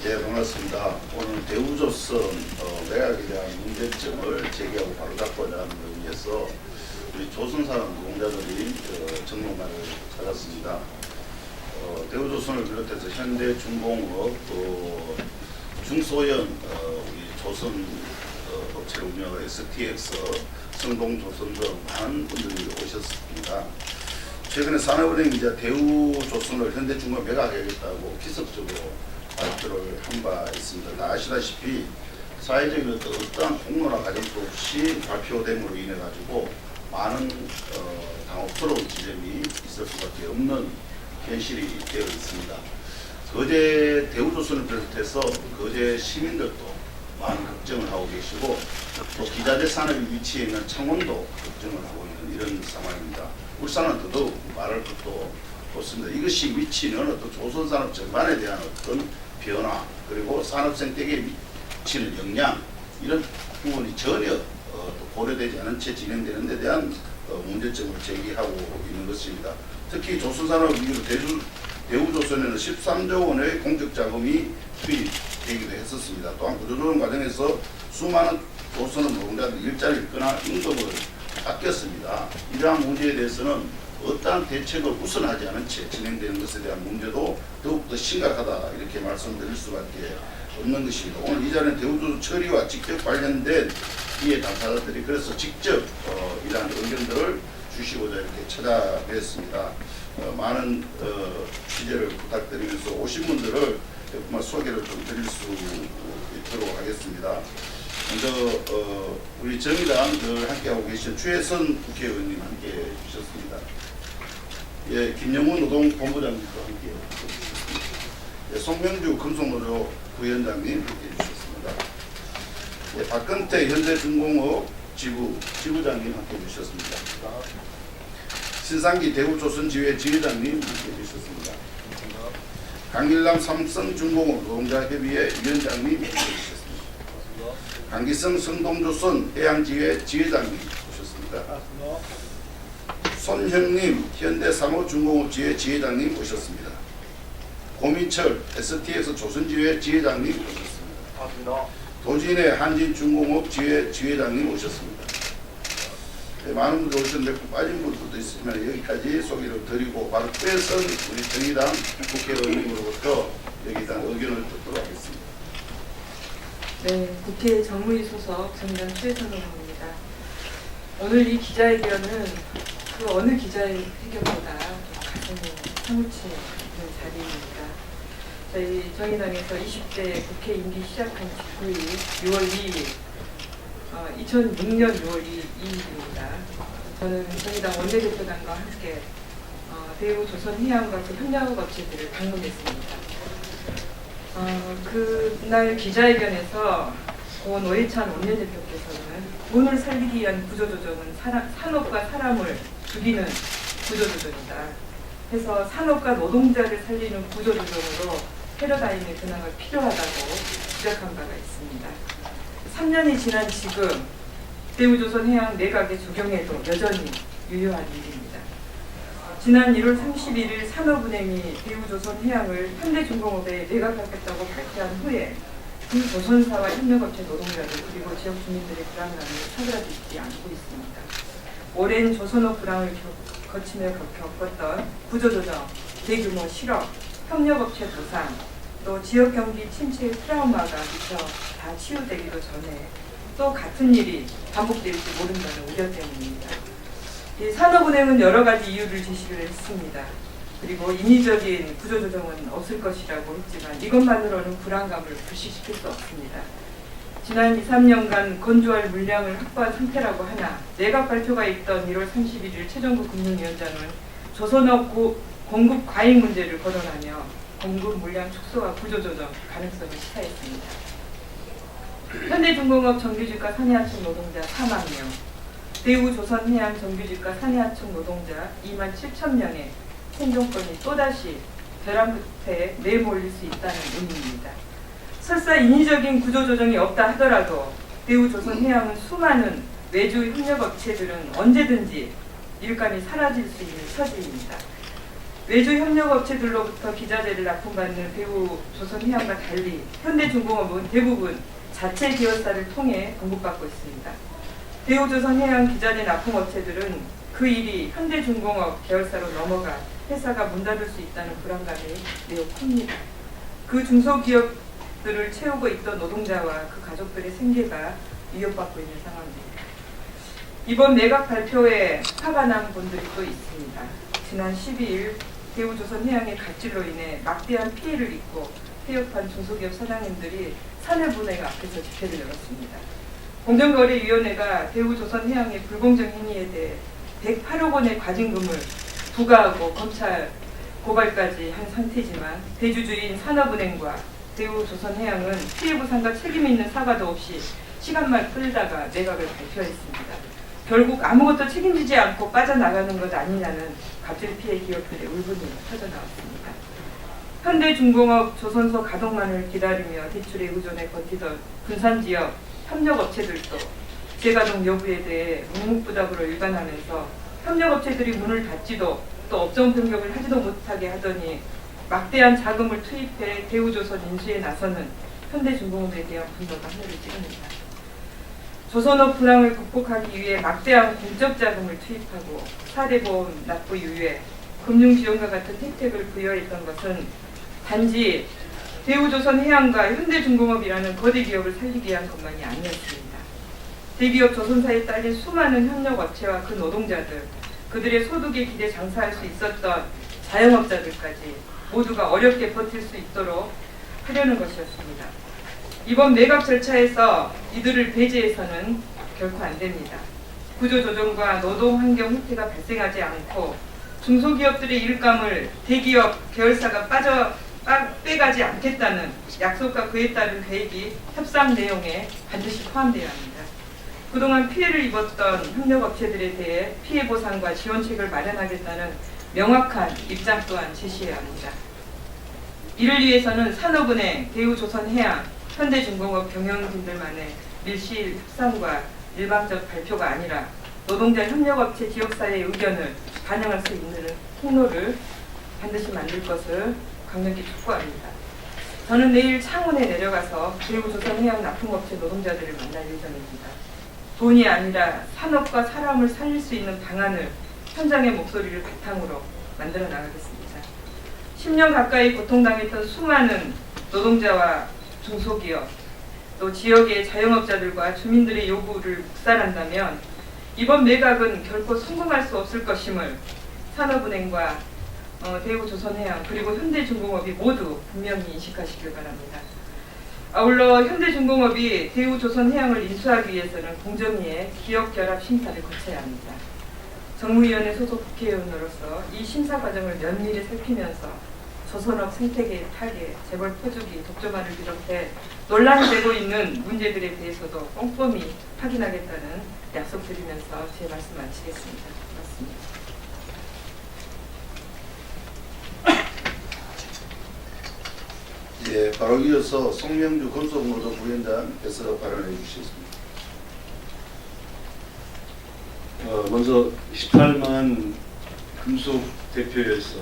예, 반갑습니다. 오늘 대우조선 매각에 대한 문제점을 제기하고 바로잡고자 하는 의미에서 우리 조선산업 노동자들이 정론관을 찾았습니다. 대우조선을 비롯해서 현대중공업, 중소형 우리 조선 업체를 운영하는 STX, 성동조선 등 많은 분들이 오셨습니다. 최근에 산업은행이 이제 대우조선을 현대중공업 매각하겠다고 기습적으로 발표를 한 바 있습니다. 다 아시다시피 사회적인 어떠한 폭로나 가정도 없이 발표됨으로 인해 가지고 많은 당혹스러운 지점이 있을 수밖에 없는 현실이 되어 있습니다. 거제 대우조선을 비롯해서 거제 시민들도 많은 걱정을 하고 계시고 또 기자재 산업이 위치해 있는 창원도 걱정을 하고 있는 이런 상황입니다. 울산은 더더욱 말할 것도 없습니다. 이것이 미치는 어떤 조선산업 전반에 대한 어떤 변화 그리고 산업 생태계에 미치는 영향 이런 부분이 전혀 고려되지 않은 채 진행되는 데 대한 문제점을 제기하고 있는 것입니다. 특히 조선산업 이후로 대우조선에는 13조 원의 공적자금이 투입되기도 했었습니다. 또한 구조조정 과정에서 수많은 조선업 노동자들 일자리를 끊어 임금을 아꼈습니다. 이러한 문제에 대해서는 어떠한 대책을 우선하지 않은 채 진행되는 것에 대한 문제도 더욱더 심각하다 이렇게 말씀드릴 수밖에 없는 것입니다. 오늘 이 자리는 대우조선 처리와 직접 관련된 이해 당사자들이 그래서 직접 이러한 의견들을 주시고자 이렇게 찾아뵙습니다. 많은 취재를 부탁드리면서 오신 분들을 정말 소개를 좀 드릴 수 있도록 하겠습니다. 먼저 우리 정의당을 함께하고 계신 추혜선 국회의원님 함께해 주셨습니다. 예, 김영훈 노동본부장님도 함께해 주셨습니다. 예, 송명주 금속노조 부위원장님 함께해 주셨습니다. 예, 박근태 현대중공업 지부장님 함께해 주셨습니다. 신상기 대우조선지회 지회장님 함께해 주셨습니다. 강길남 삼성중공업 노동자협의회 위원장님 함께해 주셨습니다. 강기성 성동조선 해양지회 지회장님 오셨습니다. 손형님 현대사무중공업지회 지회장님 오셨습니다. 고민철 STX 조선지회 지회장님 오셨습니다. 도진의 한진중공업지회 지회장님 오셨습니다. 네, 많은 분들 오셨는데 빠진 분들도 있으면 여기까지 소개를 드리고 바로 최선 우리 정의당 국회의원님으로부터 여기에 대한 의견을 듣도록 하겠습니다. 네, 국회 정무위 소속 정의당 최선 의원입니다. 오늘 이 기자회견은 그 어느 기자회견보다 가슴이 사무치는 자리입니다. 저희 정의당에서 20대 국회 임기 시작한 직후인 6월 2일, 2006년 6월 2일입니다. 저는 정의당 원내대표단과 함께 대우조선해양과 그 협력업체들을 방문했습니다. 그날 기자회견에서 고 노회찬 원내대표께서는 돈을 살리기 위한 구조조정은 산업과 사람을 죽이는 구조조정이다. 해서 산업과 노동자를 살리는 구조조정으로 패러다임의 변화가 필요하다고 지적한 바가 있습니다. 3년이 지난 지금 대우조선해양 매각에 적용해도 여전히 유효한 일입니다. 지난 1월 31일 산업은행이 대우조선해양을 현대중공업에 매각하겠다고 발표한 후에 그 조선사와 협력업체 노동자들 그리고 지역 주민들의 불안감이 사그라들지 않고 있습니다. 오랜 조선업 불황을 거치며 겪었던 구조조정, 대규모 실업, 협력업체 부상, 또 지역 경기 침체의 트라우마가 미처 다 치유되기도 전에 또 같은 일이 반복될지 모른다는 우려 때문입니다. 이 산업은행은 여러 가지 이유를 제시를 했습니다. 그리고 인위적인 구조조정은 없을 것이라고 했지만 이것만으로는 불안감을 불식시킬 수 없습니다. 지난 2, 3년간 건조할 물량을 확보한 상태라고 하나 내각 발표가 있던 1월 31일 최정구 금융위원장은 조선업 공급 과잉 문제를 거론하며 공급 물량 축소와 구조조정 가능성을 시사했습니다. 현대중공업 정규직과 산해하청 노동자 4만 명, 대우조선해양 정규직과 산해하청 노동자 2만 7천 명의 생존권이 또다시 벼랑 끝에 내몰릴 수 있다는 의미입니다. 설사 인위적인 구조조정이 없다 하더라도 대우조선해양은 수많은 외주 협력업체들은 언제든지 일감이 사라질 수 있는 처지입니다. 외주 협력업체들로부터 기자재를 납품받는 대우조선해양과 달리 현대중공업은 대부분 자체 기업사를 통해 공급받고 있습니다. 대우조선해양 기자재 납품업체들은 그 일이 현대중공업 계열사로 넘어가 회사가 문 닫을 수 있다는 불안감이 매우 큽니다. 그 중소기업들을 채우고 있던 노동자와 그 가족들의 생계가 위협받고 있는 상황입니다. 이번 매각 발표에 화가 난 분들이 또 있습니다. 지난 12일 대우조선해양의 갑질로 인해 막대한 피해를 입고 폐업한 중소기업 사장님들이 사내분해가 앞에서 집회를 열었습니다. 공정거래위원회가 대우조선해양의 불공정 행위에 대해 108억 원의 과징금을 부과하고 검찰 고발까지 한 상태지만 대주주인 산업은행과 대우조선해양은 피해보상과 책임 있는 사과도 없이 시간만 끌다가 매각을 발표했습니다. 결국 아무것도 책임지지 않고 빠져나가는 것 아니냐는 갑질 피해 기업들의 울분이 터져나왔습니다. 현대중공업 조선소 가동만을 기다리며 대출에 의존해 버티던 군산지역 협력업체들도 재가동 여부에 대해 묵묵부답으로 일관하면서 협력업체들이 문을 닫지도 또 업종 변경을 하지도 못하게 하더니 막대한 자금을 투입해 대우조선 인수에 나서는 현대중공업에 대한 분노가 하늘을 찌릅니다. 조선업 불황을 극복하기 위해 막대한 공적 자금을 투입하고 사대보험 납부 이후에 금융지원과 같은 혜택을 부여했던 것은 단지 대우조선해양과 현대중공업이라는 거대 기업을 살리기 위한 것만이 아니었습니다. 대기업 조선사에 딸린 수많은 협력업체와 그 노동자들, 그들의 소득에 기대 장사할 수 있었던 자영업자들까지 모두가 어렵게 버틸 수 있도록 하려는 것이었습니다. 이번 매각 절차에서 이들을 배제해서는 결코 안 됩니다. 구조조정과 노동환경 혜택가 발생하지 않고 중소기업들의 일감을 대기업 계열사가 빼가지 않겠다는 약속과 그에 따른 계획이 협상 내용에 반드시 포함되어야 합니다. 그동안 피해를 입었던 협력업체들에 대해 피해보상과 지원책을 마련하겠다는 명확한 입장 또한 제시해야 합니다. 이를 위해서는 산업은행, 대우조선해양, 현대중공업 경영진들만의 밀실 협상과 일방적 발표가 아니라 노동자 협력업체 지역사회의 의견을 반영할 수 있는 통로를 반드시 만들 것을 강력히 촉구합니다. 저는 내일 창원에 내려가서 대우조선해양 납품업체 노동자들을 만날 예정입니다. 돈이 아니라 산업과 사람을 살릴 수 있는 방안을 현장의 목소리를 바탕으로 만들어 나가겠습니다. 10년 가까이 고통당했던 수많은 노동자와 중소기업, 또 지역의 자영업자들과 주민들의 요구를 묵살한다면 이번 매각은 결코 성공할 수 없을 것임을 산업은행과 대우조선해양 그리고 현대중공업이 모두 분명히 인식하시길 바랍니다. 아울러 현대중공업이 대우조선해양을 인수하기 위해서는 공정위의 기업결합 심사를 거쳐야 합니다. 정무위원회 소속 국회의원으로서 이 심사 과정을 면밀히 살피면서 조선업 생태계의 타계, 재벌 포주기, 독점화를 비롯해 논란이 되고 있는 문제들에 대해서도 꼼꼼히 확인하겠다는 약속드리면서 제 말씀 마치겠습니다. 고맙습니다. 예, 바로 이어서 송명주 금속노조 부위원장께서 발언해 주시겠습니다. 먼저 18만 금속 대표회에서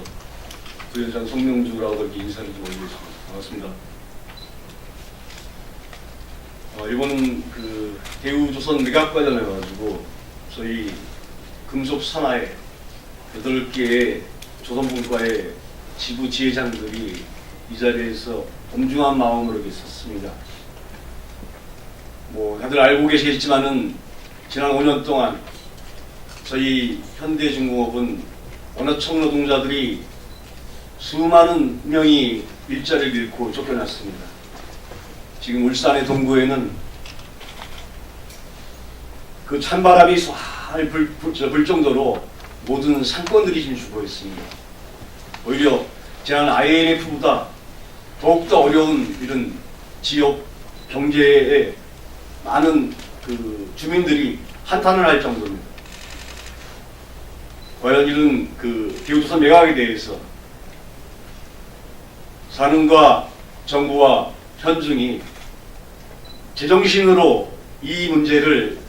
부위원장 송명주라고 이렇게 인사를 좀 올리겠습니다. 반갑습니다. 이번 그 대우조선 매각 관련해 가지고 저희 금속 산하의 8개의 조선분과의 지부 지회장들이 이 자리에서 엄중한 마음으로 이렇게 섰습니다. 다들 알고 계시겠지만은 지난 5년 동안 저희 현대중공업은 원어청 노동자들이 수많은 명이 일자리를 잃고 쫓겨났습니다. 지금 울산의 동구에는 그 찬바람이 쏴 불 정도로 모든 상권들이 지금 죽어 있습니다. 오히려 지난 IMF보다 더욱더 어려운 이런 지역 경제에 많은 그 주민들이 한탄을 할 정도입니다. 과연 이런 그 대우조선 매각에 대해서 산업과 정부와 현중이 제정신으로 이 문제를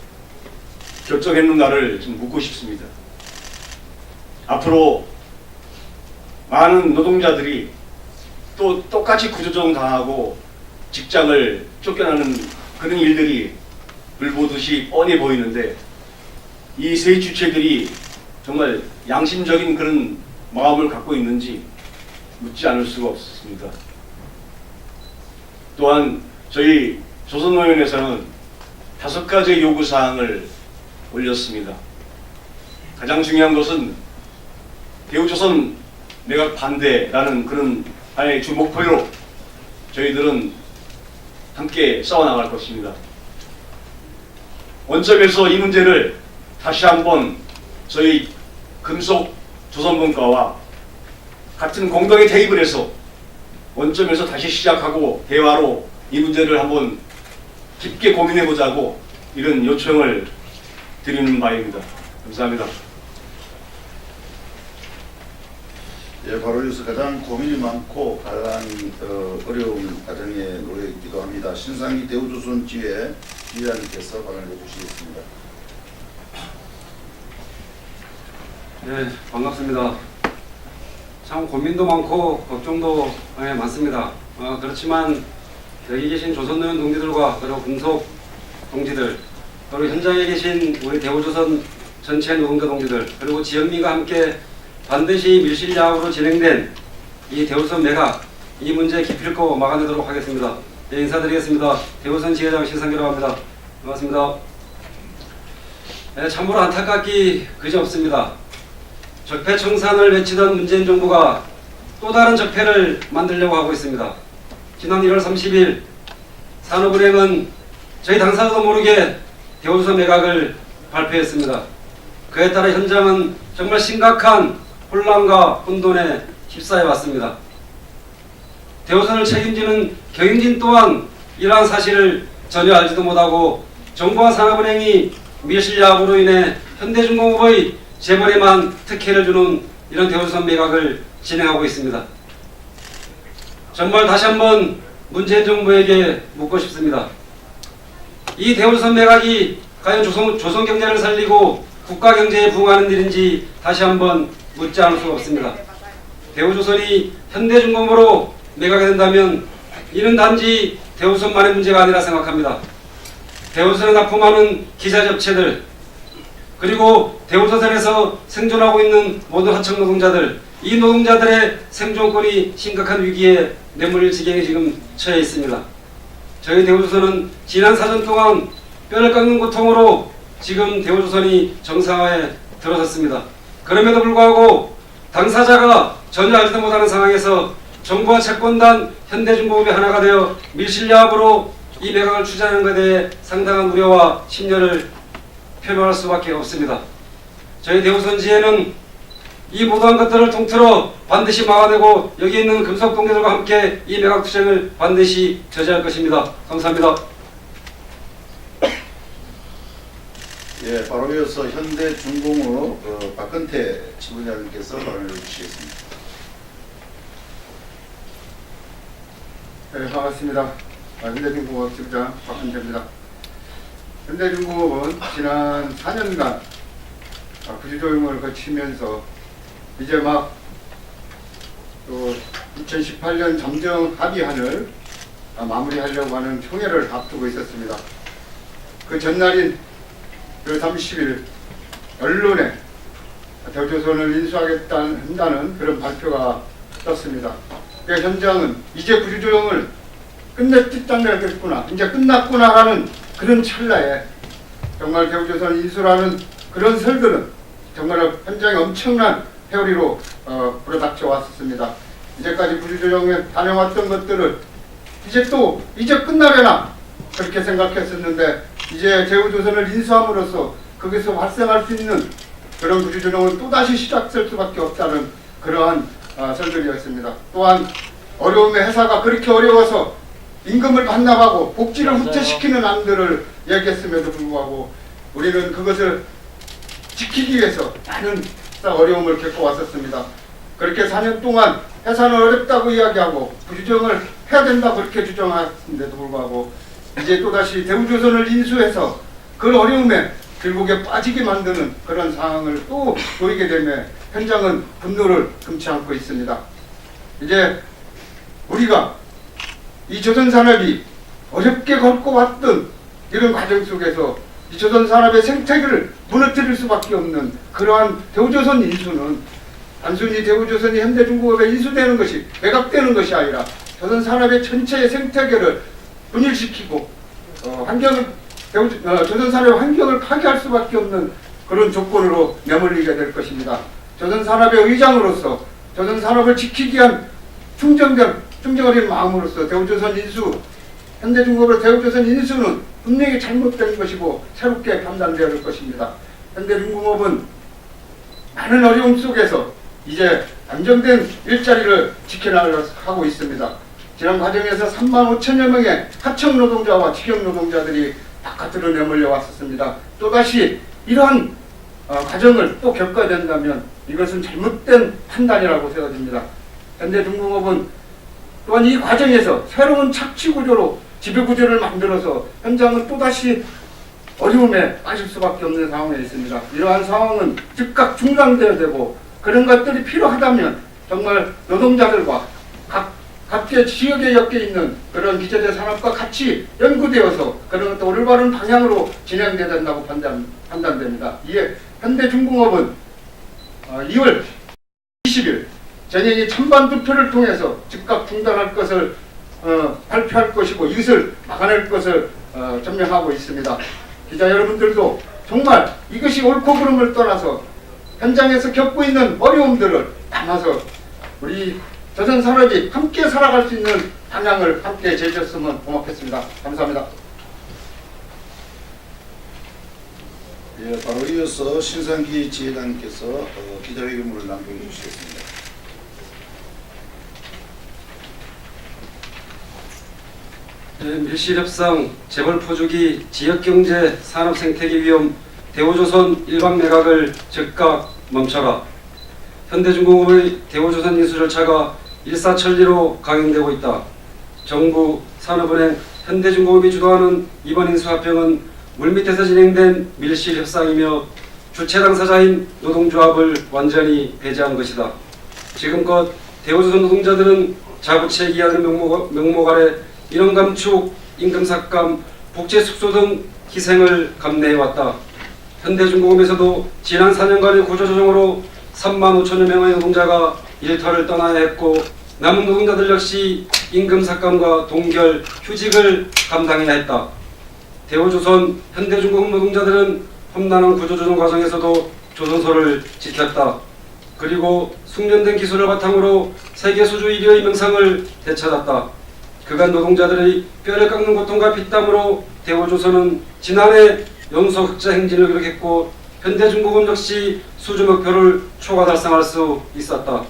결정했는가를 좀 묻고 싶습니다. 앞으로 많은 노동자들이 또 똑같이 구조조정 당하고 직장을 쫓겨나는 그런 일들이 불보듯이 뻔히 보이는데 이 세 주체들이 정말 양심적인 그런 마음을 갖고 있는지 묻지 않을 수가 없습니다. 또한 저희 조선노연에서는 5가지의 요구사항을 올렸습니다. 가장 중요한 것은 대우조선 매각 반대라는 그런 하나의 주 목표로 저희들은 함께 싸워나갈 것입니다. 원점에서 이 문제를 다시 한번 저희 금속 조선분과와 같은 공동의 테이블에서 원점에서 다시 시작하고 대화로 이 문제를 한번 깊게 고민해보자고 이런 요청을 드리는 바입니다. 감사합니다. 예, 바로 이어서 가장 고민이 많고 가장 어려운 과정에 놓여있기도 합니다. 신상희 대우조선지회 지회장님께서 발언을 해주시겠습니다. 네, 반갑습니다. 참 고민도 많고 걱정도 많습니다. 그렇지만 여기 계신 조선노연 동지들과 그리고 금속 동지들 그리고 현장에 계신 우리 대우조선 전체 노동자 동지들 그리고 지역민과 함께 반드시 밀실야합으로 진행된 이 대우조선 매각 이 문제 기필코 막아내도록 하겠습니다. 네, 인사드리겠습니다. 대우조선 지회장 신상기라고 합니다. 반갑습니다. 네, 참으로 안타깝기 그지없습니다. 적폐청산을 외치던 문재인 정부가 또 다른 적폐를 만들려고 하고 있습니다. 지난 1월 30일 산업은행은 저희 당사자도 모르게 대우조선 매각을 발표했습니다. 그에 따라 현장은 정말 심각한 혼란과 혼돈에 휩싸여 왔습니다. 대우조선을 책임지는 경영진 또한 이러한 사실을 전혀 알지도 못하고 정부와 산업은행이 밀실야합으로 인해 현대중공업의 재벌에만 특혜를 주는 이런 대우조선 매각을 진행하고 있습니다. 정말 다시 한번 문재인 정부에게 묻고 싶습니다. 이 대우조선 매각이 과연 조선 경제를 살리고 국가 경제에 부응하는 일인지 다시 한번 묻지 않을 수가 없습니다. 대우조선이 현대중공업으로 매각이 된다면 이는 단지 대우조선만의 문제가 아니라 생각합니다. 대우조선에 납품하는 기자재업체들 그리고 대우조선에서 생존하고 있는 모든 하청 노동자들 이 노동자들의 생존권이 심각한 위기에 내몰릴 지경에 지금 처해 있습니다. 저희 대우조선은 지난 4년 동안 뼈를 깎는 고통으로 지금 대우조선이 정상화에 들어섰습니다. 그럼에도 불구하고 당사자가 전혀 알지도 못하는 상황에서 정부와 채권단 현대중공업이 하나가 되어 밀실야합으로 이 매각을 추진하는 것에 대해 상당한 우려와 심려를 표명할 수밖에 없습니다. 저희 대우조선지회는 이 모든 것들을 통틀어 반드시 막아내고 여기 있는 금속 동료들과 함께 이 매각 투쟁을 반드시 저지할 것입니다. 감사합니다. 예, 바로 이어서 현대중공업 박근태 지부장님께서 발언을 해주시겠습니다. 네, 반갑습니다. 현대중공업 지부장 박근태입니다. 현대중공업은 지난 4년간 구조조정을 거치면서 이제 막 2018년 잠정 합의안을 마무리하려고 하는 총회를 앞두고 있었습니다. 그 전날인 30일 언론에 대우조선을 인수하겠다는 그런 발표가 떴습니다. 그 현장은 이제 구조조정을 끝냈겠구나, 이제 끝났구나라는 그런 찰나에 정말 대우조선 인수라는 그런 설들은 정말 현장에 엄청난 회오리로 불어닥쳐 왔었습니다. 이제까지 구조조정에 다녀왔던 것들을 이제 끝나려나 그렇게 생각했었는데 이제 대우조선을 인수함으로써 거기서 발생할 수 있는 그런 구조조정은 또다시 시작될 수밖에 없다는 그러한 설들이었습니다. 또한 어려움의 회사가 그렇게 어려워서 임금을 반납하고 복지를 후퇴시키는 안들을 얘기했음에도 불구하고 우리는 그것을 지키기 위해서 많은 어려움을 겪고 왔었습니다. 그렇게 4년 동안 회사는 어렵다고 이야기하고 구조조정을 해야 된다고 그렇게 주장했는데도 불구하고 이제 또다시 대우조선을 인수해서 그 어려움에 결국에 빠지게 만드는 그런 상황을 또 보이게 되며 현장은 분노를 금치 않고 있습니다. 이제 우리가 이 조선산업이 어렵게 걷고 왔던 이런 과정 속에서 이 조선산업의 생태계를 무너뜨릴 수밖에 없는 그러한 대우조선 인수는 단순히 대우조선이 현대중공업에 인수되는 것이 매각되는 것이 아니라 조선산업의 전체의 생태계를 분열시키고 조선산업의 환경을 파괴할 수밖에 없는 그런 조건으로 내몰리게 될 것입니다. 조선산업의 의장으로서 조선산업을 지키기 위한 충정어린 마음으로서 대우조선 인수, 현대중공업의 대우조선 인수는 분명히 잘못된 것이고 새롭게 판단되어야 할 것입니다. 현대중공업은 많은 어려움 속에서 이제 안정된 일자리를 지켜나가고 있습니다. 지난 과정에서 3만 5천여 명의 하청 노동자와 직영 노동자들이 바깥으로 내몰려 왔었습니다. 또다시 이러한 과정을 또 겪어야 된다면 이것은 잘못된 판단이라고 세워집니다. 현대중공업은 또한 이 과정에서 새로운 착취구조로 지배구조를 만들어서 현장은 또다시 어려움에 빠질 수밖에 없는 상황에 있습니다. 이러한 상황은 즉각 중단되어야 되고 그런 것들이 필요하다면 정말 노동자들과 각계 지역에 엮여 있는 그런 기재대 산업과 같이 연구되어서 그런 것도 올바른 방향으로 진행돼야 된다고 판단됩니다. 이에 현대중공업은 2월 20일 전현희 찬반 투표를 통해서 즉각 중단할 것을 발표할 것이고 이것을 막아낼 것을 전명하고 있습니다. 기자 여러분들도 정말 이것이 옳고 그름을 떠나서 현장에서 겪고 있는 어려움들을 담아서 우리 조선산업이 함께 살아갈 수 있는 방향을 함께 제시했으면 고맙겠습니다. 감사합니다. 예, 바로 이어서 신상기 지회장님께서 기자회견문을 낭독해 주시겠습니다. 밀실협상, 재벌포주기, 지역경제, 산업생태계 위험, 대우조선 일반 매각을 즉각 멈춰라. 현대중공업의 대우조선 인수 절차가 일사천리로 강행되고 있다. 정부, 산업은행, 현대중공업이 주도하는 이번 인수합병은 물밑에서 진행된 밀실협상이며 주체 당사자인 노동조합을 완전히 배제한 것이다. 지금껏 대우조선 노동자들은 자부채기하는 명목 아래 인원 감축, 임금 삭감, 복지 축소 등 희생을 감내해왔다. 현대중공업에서도 지난 4년간의 구조조정으로 3만 5천여 명의 노동자가 일터를 떠나야 했고 남은 노동자들 역시 임금 삭감과 동결, 휴직을 감당해야 했다. 대우조선, 현대중공업 노동자들은 험난한 구조조정 과정에서도 조선소를 지켰다. 그리고 숙련된 기술을 바탕으로 세계 수주 1위의 명상을 되찾았다. 그간 노동자들의 뼈를 깎는 고통과 피땀으로 대우조선은 지난해 연소 흑자 행진을 기록했고 현대중공업 역시 수주 목표를 초과 달성할 수 있었다.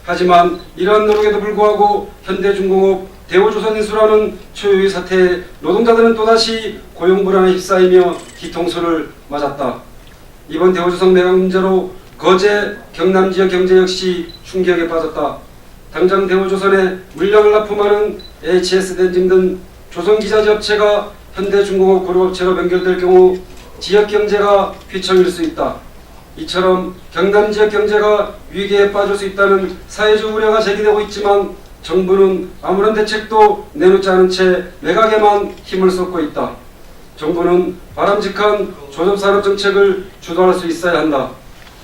하지만 이러한 노력에도 불구하고 현대중공업, 대우조선 인수라는 초유의 사태에 노동자들은 또다시 고용 불안에 휩싸이며 뒤통수를 맞았다. 이번 대우조선 매각 문제로 거제, 경남 지역 경제 역시 충격에 빠졌다. 당장 대우조선에 물량을 납품하는 HS댄짐 등 조선기자재 업체가 현대중공업 그룹업체로 변경될 경우 지역경제가 휘청일 수 있다. 이처럼 경남 지역 경제가 위기에 빠질 수 있다는 사회적 우려가 제기되고 있지만 정부는 아무런 대책도 내놓지 않은 채 매각에만 힘을 쏟고 있다. 정부는 바람직한 조선산업정책을 주도할 수 있어야 한다.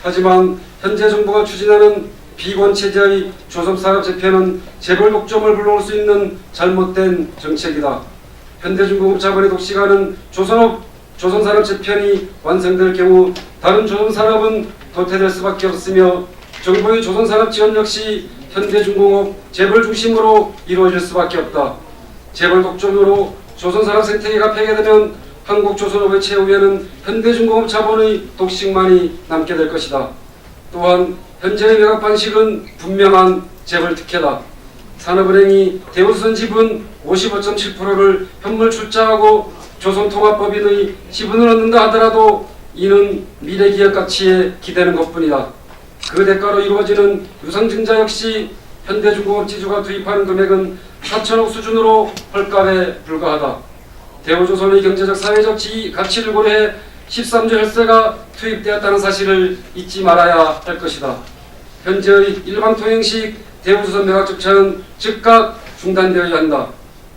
하지만 현재 정부가 추진하는 비권체제의 조선산업 재편은 재벌 독점을 불러올 수 있는 잘못된 정책이다. 현대중공업 자본의 독식하는 조선산업 재편이 완성될 경우 다른 조선산업은 도태될 수밖에 없으며 정부의 조선산업 지원 역시 현대중공업 재벌 중심으로 이루어질 수밖에 없다. 재벌 독점으로 조선산업 생태계가 폐괴되면 한국조선업의 최후에는 현대중공업 자본의 독식만이 남게 될 것이다. 또한 현재의 매각 방식은 분명한 재벌 특혜다. 산업은행이 대우조선 지분 55.7%를 현물 출자하고 조선통합법인의 지분을 얻는다 하더라도 이는 미래기업 가치에 기대는 것뿐이다. 그 대가로 이루어지는 유상증자 역시 현대중공업 지주가 투입하는 금액은 4천억 수준으로 헐값에 불과하다. 대우조선의 경제적 사회적 가치를 고려해 13조 혈세가 투입되었다는 사실을 잊지 말아야 할 것이다. 현재의 일반 통행식 대우조선 매각조차는 즉각 중단되어야 한다.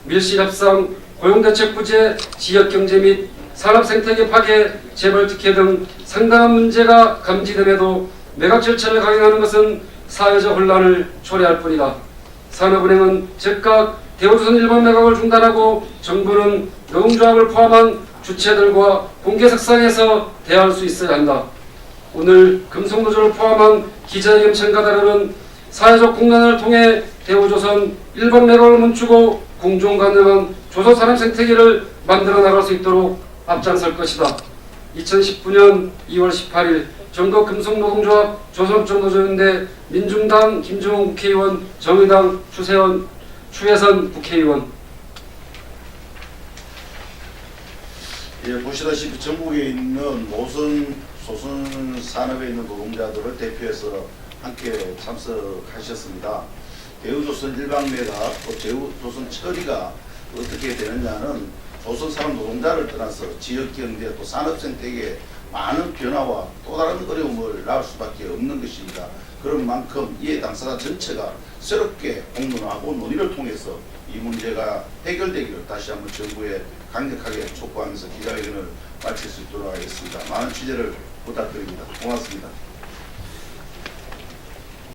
밀실협상, 고용대책 부재, 지역경제 및 산업생태계 파괴, 재벌특혜 등 상당한 문제가 감지됨에도 매각 절차를 강행하는 것은 사회적 혼란을 초래할 뿐이다. 산업은행은 즉각 대우조선 일반 매각을 중단하고 정부는 노동조합을 포함한 주체들과 공개석상에서 대화할 수 있어야 한다. 오늘 금속노조를 포함한 기자회견 참가자들은 사회적 공론을 통해 대우조선 일반 매각을 멈추고 공정 가능한 조선 산업 생태계를 만들어 나갈 수 있도록 앞장설 것이다. 2019년 2월 18일 전국 금속노동조합 조선업종노조연대 민중당 김종훈 국회의원, 정의당 추혜선 국회의원. 예, 보시다시피 전국에 있는 모든 조선 산업에 있는 노동자들을 대표해서 함께 참석하셨습니다. 대우조선 일방 매각, 또 대우조선 처리가 어떻게 되느냐는 조선 산업 노동자를 떠나서 지역경제 또 산업 생태계에 많은 변화와 또 다른 어려움을 낳을 수밖에 없는 것입니다. 그런 만큼 이해 당사자 전체가 새롭게 공론하고 논의를 통해서 이 문제가 해결되기를 다시 한번 정부에 강력하게 촉구하면서 기자회견을 마칠 수 있도록 하겠습니다. 많은 취재를 부탁드립니다. 고맙습니다.